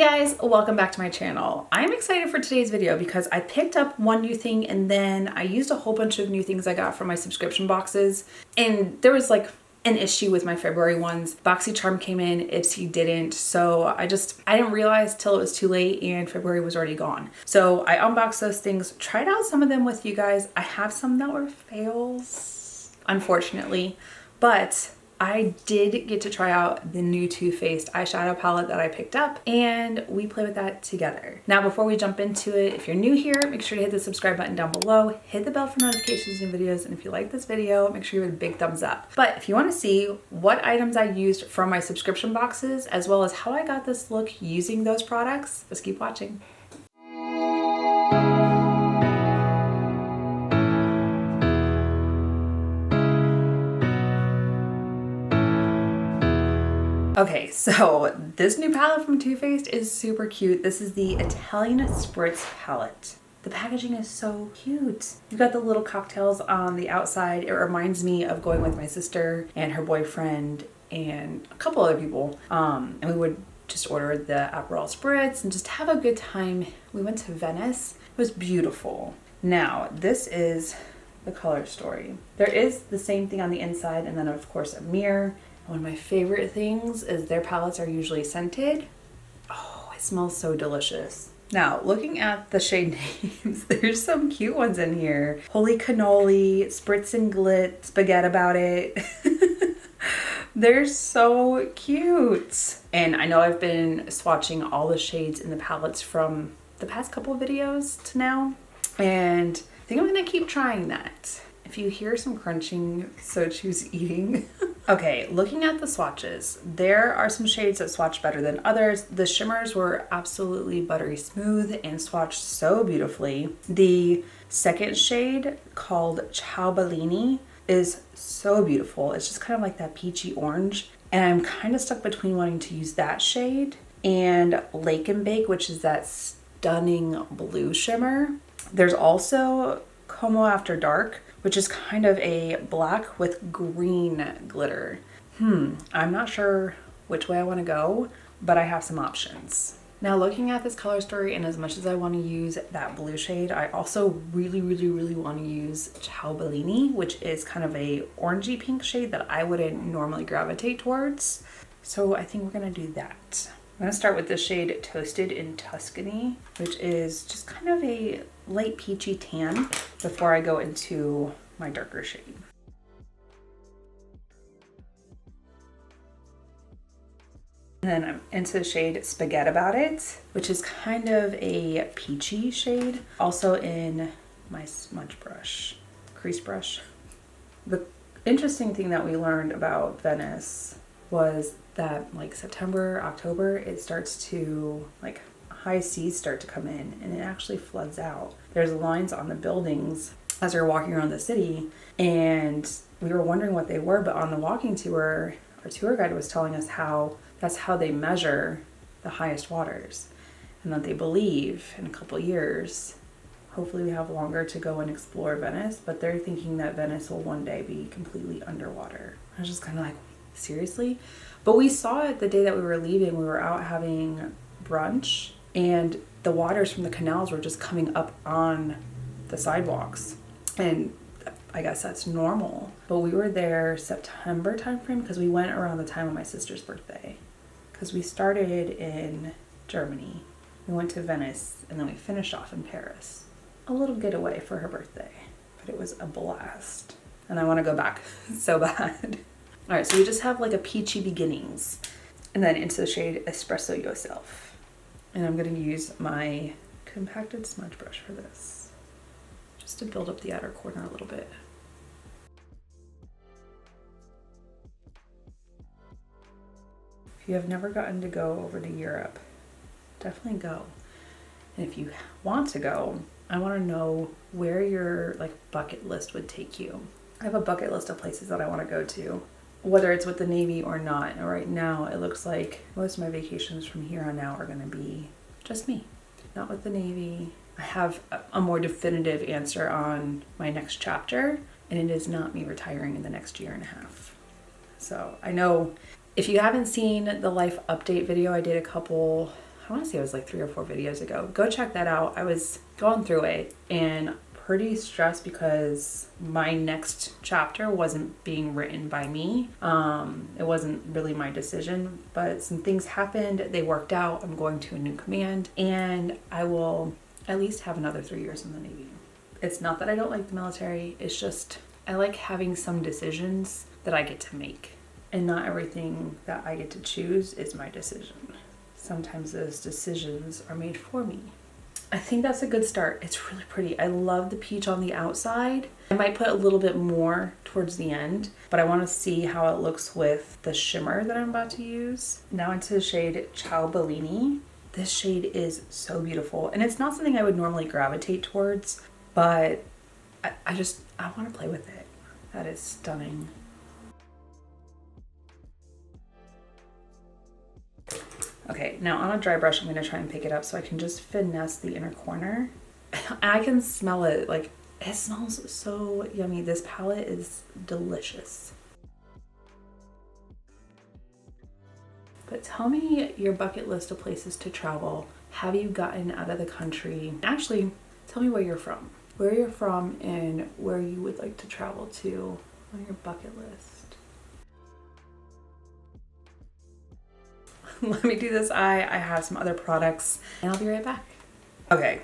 guys, welcome back to my channel. I'm excited for today's video because I picked up one new thing and then I used a whole bunch of new things I got from my subscription boxes, and there was like an issue with my February ones. BoxyCharm came in, Ipsy didn't, so I didn't realize till it was too late and February was already gone. So I unboxed those things, tried out some of them with you guys. I have some that were fails, unfortunately, but I did get to try out the new Too Faced eyeshadow palette that I picked up, and we play with that together. Now, before we jump into it, if you're new here, make sure to hit the subscribe button down below, hit the bell for notifications and videos, and if you like this video, make sure you give it a big thumbs up. But if you want to see what items I used from my subscription boxes, as well as how I got this look using those products, just keep watching. Okay, so this new palette from Too Faced is super cute. This is the Italian Spritz palette. The packaging is so cute. You've got the little cocktails on the outside. It reminds me of going with my sister and her boyfriend and a couple other people. And we would just order the Aperol Spritz and just have a good time. We went to Venice. It was beautiful. Now, this is the color story. There is the same thing on the inside, and then of course a mirror. One of my favorite things is their palettes are usually scented. Oh, it smells so delicious. Now, looking at the shade names, there's some cute ones in here. Holy Cannoli, Spritz and Glit, Spaghetti About It. They're so cute. And I know I've been swatching all the shades in the palettes from the past couple of videos to now, and I think I'm gonna keep trying that. If you hear some crunching, so choose eating. Okay, looking at the swatches, there are some shades that swatch better than others. The shimmers were absolutely buttery smooth and swatched so beautifully. The second shade, called Ciao Bellini, is so beautiful. It's just kind of like that peachy orange. And I'm kind of stuck between wanting to use that shade and Lake and Bake, which is that stunning blue shimmer. There's also Como After Dark, which is kind of a black with green glitter. I'm not sure which way I want to go, but I have some options. Now, looking at this color story, and as much as I want to use that blue shade, I also really want to use Ciao Bellini, which is kind of a orangey pink shade that I wouldn't normally gravitate towards. So I think we're gonna do that. I'm gonna start with the shade Toasted in Tuscany, which is just kind of a light peachy tan, before I go into my darker shade. And then I'm into the shade Spaghetti About It, which is kind of a peachy shade, also in my smudge brush, crease brush. The interesting thing that we learned about Venice was that like September, October, it starts to, like, high seas start to come in and it actually floods out. There's lines on the buildings as we were walking around the city, and we were wondering what they were, but on the walking tour, our tour guide was telling us how that's how they measure the highest waters, and that they believe in a couple years, hopefully we have longer to go and explore Venice, but they're thinking that Venice will one day be completely underwater. I was just kind of like, seriously? But we saw it the day that we were leaving. We were out having brunch, and the waters from the canals were just coming up on the sidewalks, and I guess that's normal. But we were there September timeframe because we went around the time of my sister's birthday, because we started in Germany, we went to Venice, and then we finished off in Paris. A little getaway for her birthday, but it was a blast, and I want to go back so bad. All right, so we just have like a peachy beginnings, and then into the shade Espresso Yourself. And I'm gonna use my compacted smudge brush for this, just to build up the outer corner a little bit. If you have never gotten to go over to Europe, definitely go. And if you want to go, I want to know where your like bucket list would take you. I have a bucket list of places that I want to go to, whether it's with the Navy or not. And right now it looks like most of my vacations from here on out are going to be just me, not with the Navy. I have a more definitive answer on my next chapter, and it is not me retiring in the next year and a half. So I know if you haven't seen the life update video I did a couple I want to say it was like 3 or 4 videos ago. Go check that out. I was going through it and pretty stressed because my next chapter wasn't being written by me. It wasn't really my decision, but some things happened. They worked out. I'm going to a new command, and I will at least have another 3 years in the Navy. It's not that I don't like the military. It's just I like having some decisions that I get to make, and not everything that I get to choose is my decision. Sometimes those decisions are made for me. I think that's a good start. It's really pretty. I love the peach on the outside. I might put a little bit more towards the end, but I want to see how it looks with the shimmer that I'm about to use. Now into the shade Ciao Bellini. This shade is so beautiful, and it's not something I would normally gravitate towards, but I want to play with it. That is stunning. Okay, now on a dry brush, I'm going to try and pick it up so I can just finesse the inner corner. I can smell it. Like, it smells so yummy. This palette is delicious. But tell me your bucket list of places to travel. Have you gotten out of the country? Actually, tell me where you're from. Where you're from and where you would like to travel to on your bucket list. Let me do this eye. I have some other products and I'll be right back. Okay,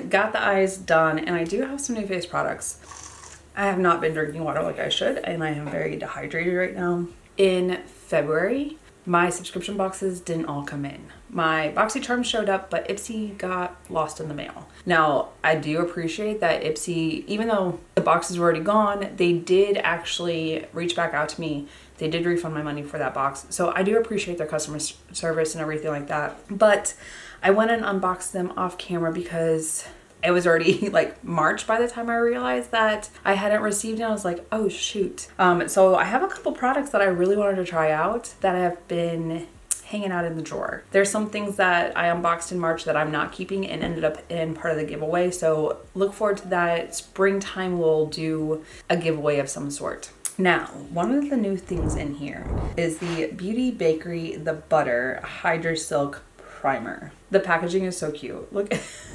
got the eyes done, and I do have some new face products. I have not been drinking water like I should, and I am very dehydrated right now. In February, my subscription boxes didn't all come in. My BoxyCharm showed up, but Ipsy got lost in the mail. Now, I do appreciate that Ipsy, even though the boxes were already gone, they did actually reach back out to me. They did refund my money for that box. So I do appreciate their customer service and everything like that. But I went and unboxed them off camera because it was already like March by the time I realized that I hadn't received it. I was like, oh shoot. So I have a couple products that I really wanted to try out that have been hanging out in the drawer. There's some things that I unboxed in March that I'm not keeping and ended up in part of the giveaway. So look forward to that. Springtime we'll do a giveaway of some sort. Now, one of the new things in here is the Beauty Bakerie The Butter Hydra Silk Primer. The packaging is so cute. Look,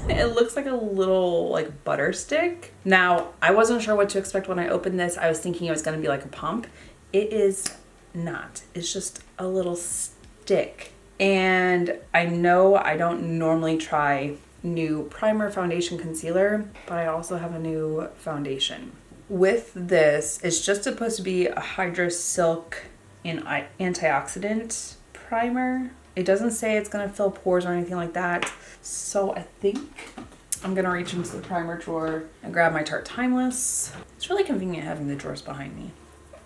it looks like a little like butter stick. Now, I wasn't sure what to expect when I opened this. I was thinking it was going to be like a pump. It is not. It's just a little stick. And I know I don't normally try new primer, foundation, concealer, but I also have a new foundation. With this, it's just supposed to be a Hydra Silk and antioxidant primer. It doesn't say it's going to fill pores or anything like that. So I think I'm going to reach into the primer drawer and grab my Tarte Timeless. It's really convenient having the drawers behind me.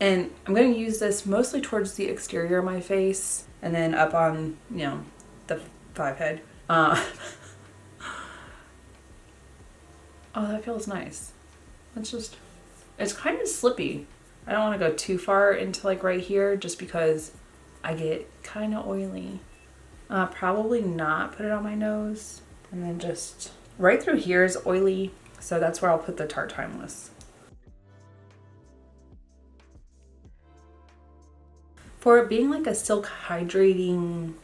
And I'm going to use this mostly towards the exterior of my face and then up on, you know, the 5 head. Oh, that feels nice. It's kind of slippy. I don't want to go too far into like right here just because I get kind of oily. Probably not put it on my nose. And then just right through here is oily. So that's where I'll put the Tarte Timeless. For it being like a silk hydrating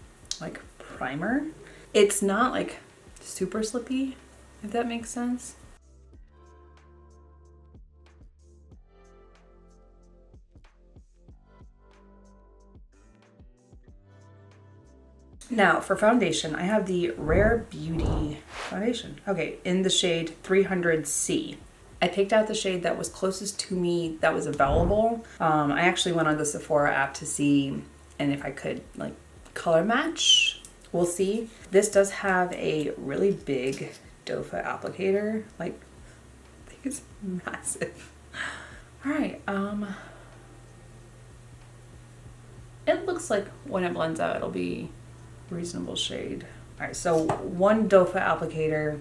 like primer, it's not like super slippy, if that makes sense. Now for foundation, I have the Rare Beauty foundation. Okay, in the shade 300C. I picked out the shade that was closest to me that was available. I actually went on the Sephora app to see and if I could like color match. We'll see. This does have a really big doe foot applicator. Like, I think it's massive. All right, it looks like when it blends out, it'll be reasonable shade. All right, so one doe foot applicator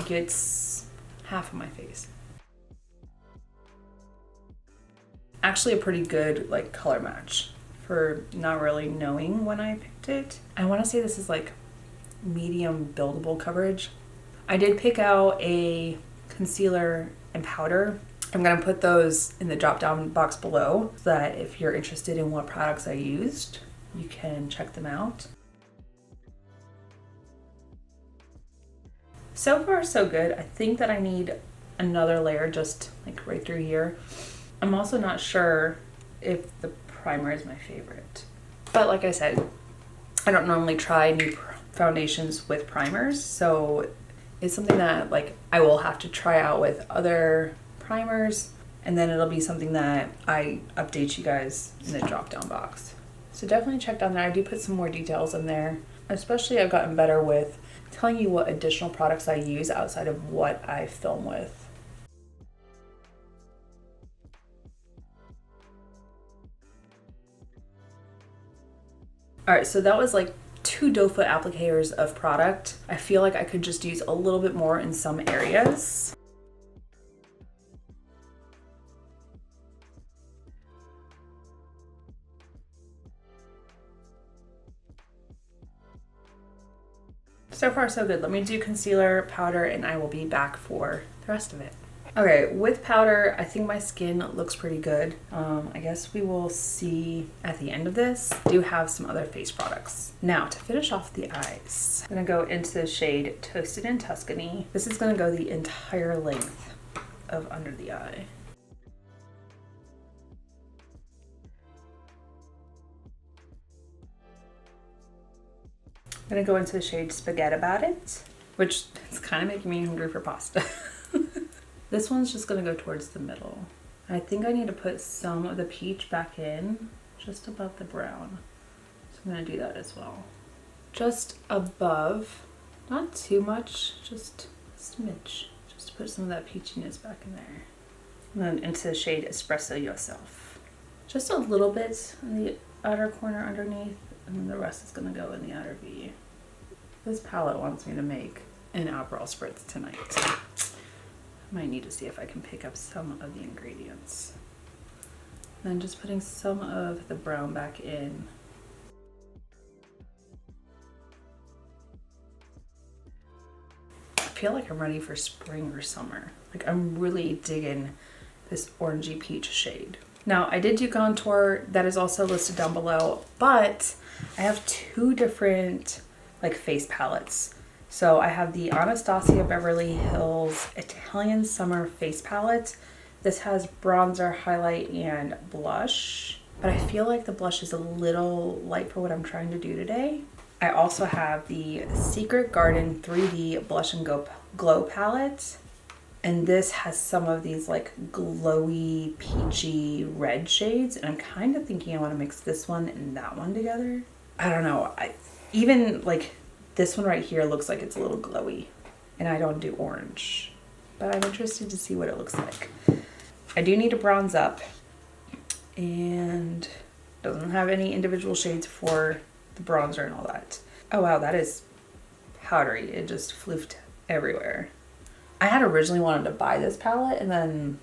gets half of my face. Actually a pretty good like color match for not really knowing when I picked it. I want to say this is like medium buildable coverage. I did pick out a concealer and powder. I'm gonna put those in the drop down box below so that if you're interested in what products I used, you can check them out. So far so good. I think that I need another layer just like right through here. I'm also not sure if the primer is my favorite. But like I said, I don't normally try new foundations with primers, so it's something that like I will have to try out with other primers, and then it'll be something that I update you guys in the drop down box. So definitely check down there. I do put some more details in there. Especially I've gotten better with telling you what additional products I use outside of what I film with. All right, so that was like 2 doe foot applicators of product. I feel like I could just use a little bit more in some areas. So far so good. Let me do concealer, powder, and I will be back for the rest of it. Okay, with powder, I think my skin looks pretty good. I guess we will see at the end of this. I do have some other face products. Now, to finish off the eyes, I'm gonna go into the shade Toasted in Tuscany. This is gonna go the entire length of under the eye. I'm gonna go into the shade Spaghetti About It, which is kind of making me hungry for pasta. This one's just gonna go towards the middle. I think I need to put some of the peach back in, just above the brown. So I'm gonna do that as well. Just above, not too much, just a smidge. Just to put some of that peachiness back in there. And then into the shade Espresso Yourself. Just a little bit in the outer corner underneath, and then the rest is gonna go in the outer V. This palette wants me to make an Aperol Spritz tonight. Might need to see if I can pick up some of the ingredients. Then just putting some of the brown back in. I feel like I'm ready for spring or summer. Like I'm really digging this orangey peach shade. Now I did do contour, that is also listed down below, but I have 2 different like face palettes. So I have the Anastasia Beverly Hills Italian Summer Face Palette. This has bronzer, highlight, and blush, but I feel like the blush is a little light for what I'm trying to do today. I also have the Secret Garden 3D Blush and Glow Palette, and this has some of these like glowy, peachy red shades, and I'm kind of thinking I want to mix this one and that one together. I don't know, even like this one right here looks like it's a little glowy, and I don't do orange, but I'm interested to see what it looks like. I do need to bronze up, and doesn't have any individual shades for the bronzer and all that. Oh wow, that is powdery. It just floofed everywhere. I had originally wanted to buy this palette, and then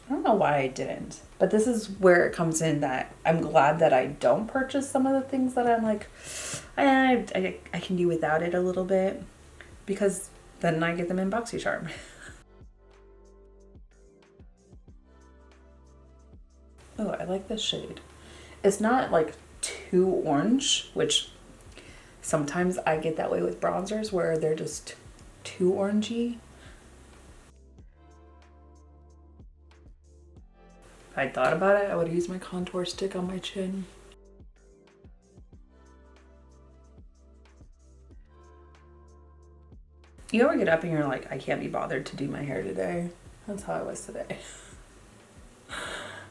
I don't know why I didn't. But this is where it comes in that I'm glad that I don't purchase some of the things that I'm like, I can do without it a little bit, because then I get them in BoxyCharm. Oh, I like this shade. It's not like too orange, which sometimes I get that way with bronzers where they're just too orangey. If I thought about it, I would use my contour stick on my chin. You ever get up and you're like, I can't be bothered to do my hair today? That's how I was today.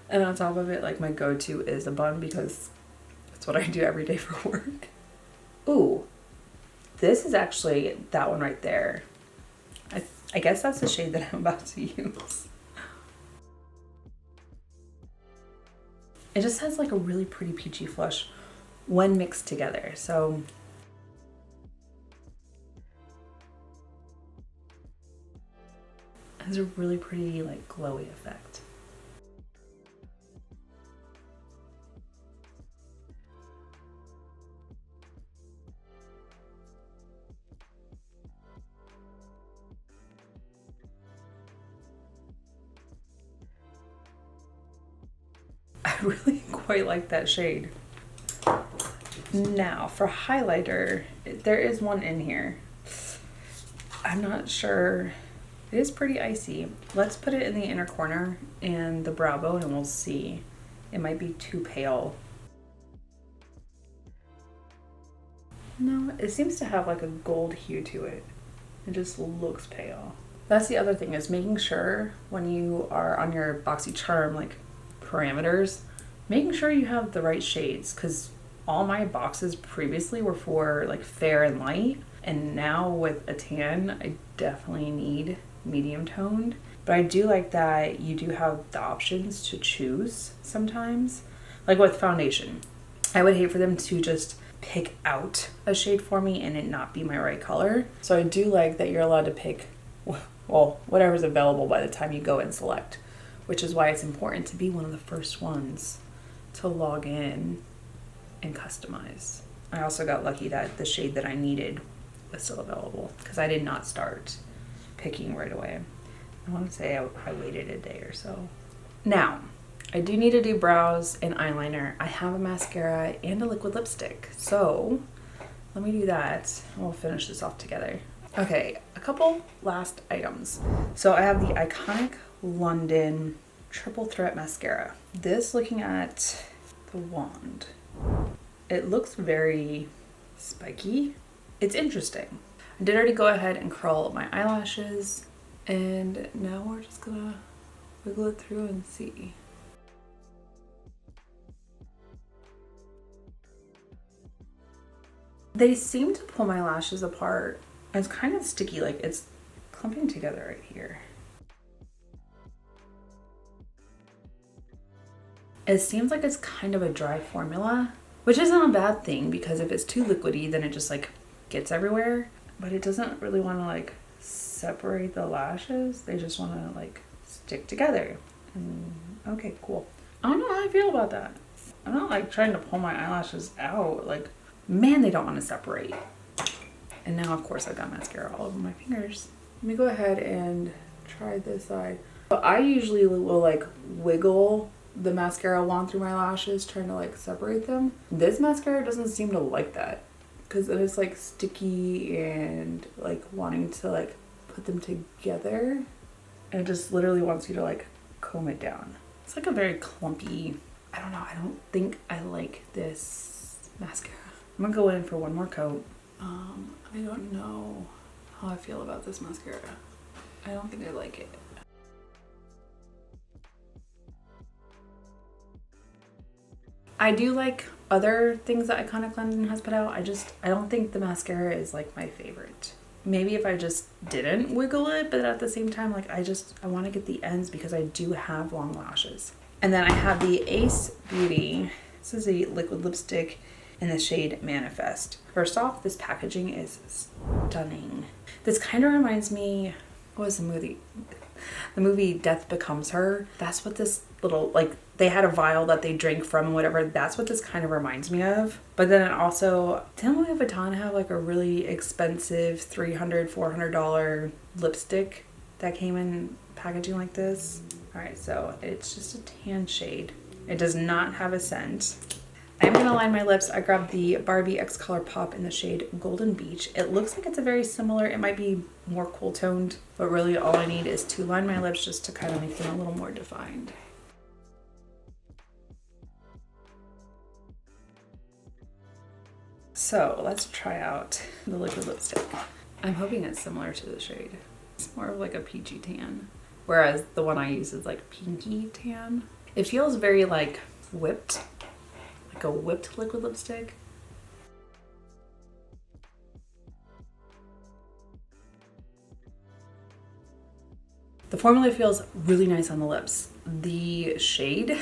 And on top of it, like my go-to is a bun because that's what I do every day for work. Ooh, this is actually that one right there. I guess that's the shade that I'm about to use. It just has like a really pretty peachy flush when mixed together. So it has a really pretty like glowy effect. I really quite like that shade. Now for highlighter, there is one in here. I'm not sure. It is pretty icy. Let's put it in the inner corner and the brow bone and we'll see. It might be too pale. No, it seems to have like a gold hue to it. It just looks pale. That's the other thing, is making sure when you are on your BoxyCharm like parameters, making sure you have the right shades, because all my boxes previously were for like fair and light, and now with a tan I definitely need medium toned. But I do like that you do have the options to choose sometimes. Like with foundation, I would hate for them to just pick out a shade for me and it not be my right color. So I do like that you're allowed to pick, well, whatever's available by the time you go and select, which is why it's important to be one of the first ones to log in and customize. I also got lucky that the shade that I needed was still available, because I did not start picking right away. I want to say I waited a day or so. Now, I do need to do brows and eyeliner. I have a mascara and a liquid lipstick, so let me do that and we'll finish this off together. Okay, a couple last items. So I have the iconic London Triple Threat Mascara. This, looking at the wand, it looks very spiky. It's interesting. I did already go ahead and curl my eyelashes, and now we're just gonna wiggle it through and see. They seem to pull my lashes apart. It's kind of sticky, like it's clumping together right here. It seems like it's kind of a dry formula, which isn't a bad thing, because if it's too liquidy then it just like gets everywhere. But it doesn't really want to like separate the lashes. They just want to like stick together. Okay, cool. I don't know how I feel about that. I'm not like trying to pull my eyelashes out. Like, man, they don't want to separate. And now, of course, I've got mascara all over my fingers. Let me go ahead and try this side. But I usually will like wiggle the mascara wand through my lashes, trying to like separate them. This mascara doesn't seem to like that, because it is like sticky and like wanting to like put them together. And it just literally wants you to like comb it down. It's like a very clumpy, I don't know, I don't think I like this mascara. I'm gonna go in for one more coat. I don't know how I feel about this mascara. I don't think I like it. I do like other things that Iconic London has put out. I don't think the mascara is like my favorite. Maybe if I just didn't wiggle it, but at the same time, like I want to get the ends because I do have long lashes. And then I have the Ace Beauty. This is a liquid lipstick in the shade Manifest. First off, this packaging is stunning. This kind of reminds me, what was the movie? The movie Death Becomes Her. That's what this little, like, they had a vial that they drank from and whatever. That's what this kind of reminds me of. But then it also, didn't Louis Vuitton have like a really expensive $300, $400 lipstick that came in packaging like this? All right, so it's just a tan shade. It does not have a scent. I'm gonna line my lips. I grabbed the Barbie X ColourPop in the shade Golden Beach. It looks like it's a very similar, it might be more cool toned, but really all I need is to line my lips just to kind of make them a little more defined. So let's try out the liquid lipstick. I'm hoping it's similar to the shade. It's more of like a peachy tan, whereas the one I use is like pinky tan. It feels very like whipped, like a whipped liquid lipstick. The formula feels really nice on the lips. The shade,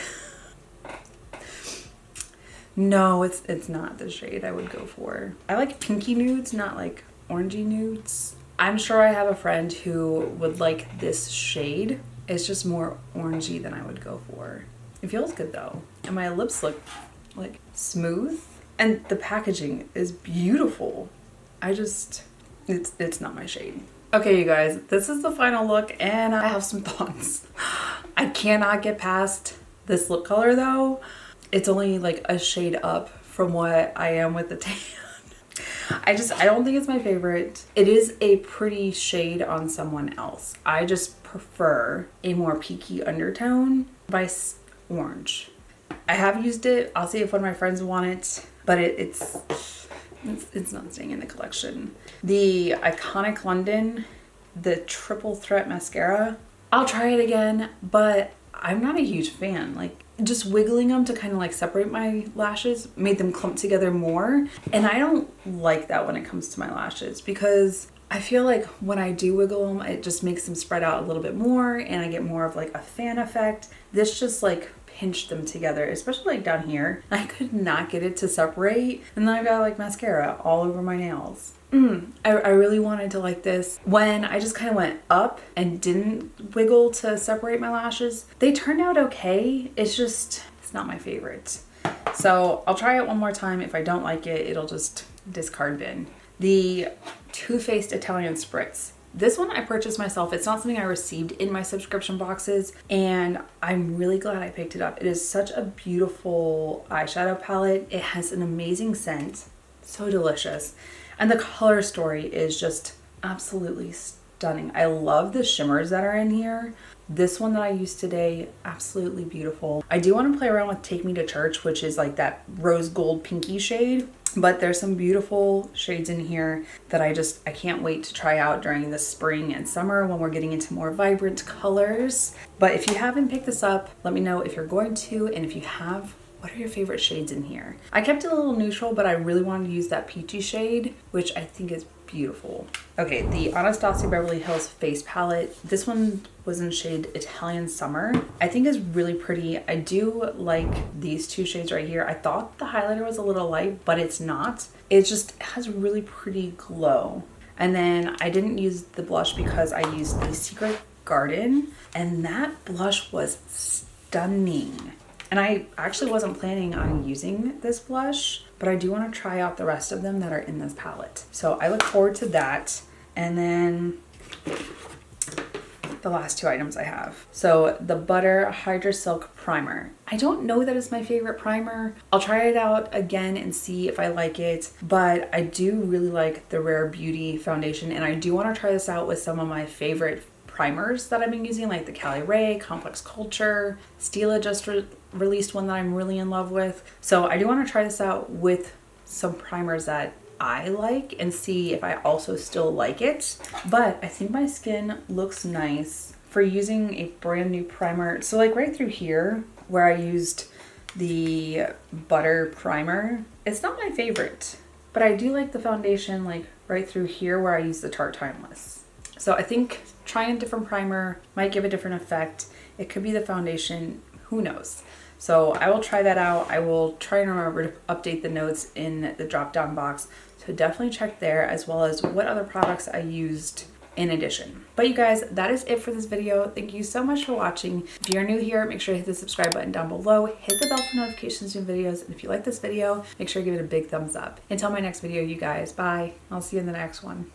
no, it's not the shade I would go for. I like pinky nudes, not like orangey nudes. I'm sure I have a friend who would like this shade. It's just more orangey than I would go for. It feels good though. And my lips look like smooth. And the packaging is beautiful. It's not my shade. Okay, you guys, this is the final look and I have some thoughts. I cannot get past this lip color though. It's only like a shade up from what I am with the tan. I don't think it's my favorite. It is a pretty shade on someone else. I just prefer a more peaky undertone by Orange. I have used it. I'll see if one of my friends want it, but it's not staying in the collection. The Iconic London, the Triple Threat Mascara, I'll try it again, but I'm not a huge fan. Like, just wiggling them to kind of like separate my lashes made them clump together more. And I don't like that when it comes to my lashes, because I feel like when I do wiggle them, it just makes them spread out a little bit more and I get more of like a fan effect. This just like pinched them together, especially like down here. I could not get it to separate. And then I got like mascara all over my nails. I really wanted to like this. When I just kind of went up and didn't wiggle to separate my lashes, they turned out okay. It's not my favorite. So I'll try it one more time. If I don't like it, it'll just discard bin. The Too Faced Italian Spritz. This one I purchased myself. It's not something I received in my subscription boxes, and I'm really glad I picked it up. It is such a beautiful eyeshadow palette. It has an amazing scent. So delicious. And the color story is just absolutely stunning. I love the shimmers that are in here. This one that I used today, absolutely beautiful. I do want to play around with Take Me to Church, which is like that rose gold pinky shade. But there's some beautiful shades in here that I can't wait to try out during the spring and summer when we're getting into more vibrant colors. But if you haven't picked this up, let me know if you're going to, and if you have, what are your favorite shades in here? I kept it a little neutral, but I really wanted to use that peachy shade, which I think is beautiful. Okay, the Anastasia Beverly Hills Face Palette. This one was in shade Italian Summer. I think is really pretty. I do like these two shades right here. I thought the highlighter was a little light, but it's not. It just has a really pretty glow. And then I didn't use the blush because I used the Secret Garden, and that blush was stunning. And I actually wasn't planning on using this blush, but I do want to try out the rest of them that are in this palette. So I look forward to that. And then the last two items I have. So the Butter Hydra Silk Primer. I don't know that it's my favorite primer. I'll try it out again and see if I like it, but I do really like the Rare Beauty foundation, and I do want to try this out with some of my favorite primers that I've been using, like the Caliray, Complex Culture. Stila just released one that I'm really in love with. So I do want to try this out with some primers that I like and see if I also still like it. But I think my skin looks nice for using a brand new primer. So like right through here where I used the Butter primer, it's not my favorite, but I do like the foundation like right through here where I use the Tarte Timeless. So I think trying a different primer might give a different effect. It could be the foundation, who knows? So I will try that out. I will try and remember to update the notes in the drop down box. So definitely check there, as well as what other products I used in addition. But you guys, that is it for this video. Thank you so much for watching. If you're new here, make sure to hit the subscribe button down below. Hit the bell for notifications of new videos. And if you like this video, make sure to give it a big thumbs up. Until my next video, you guys, bye. I'll see you in the next one.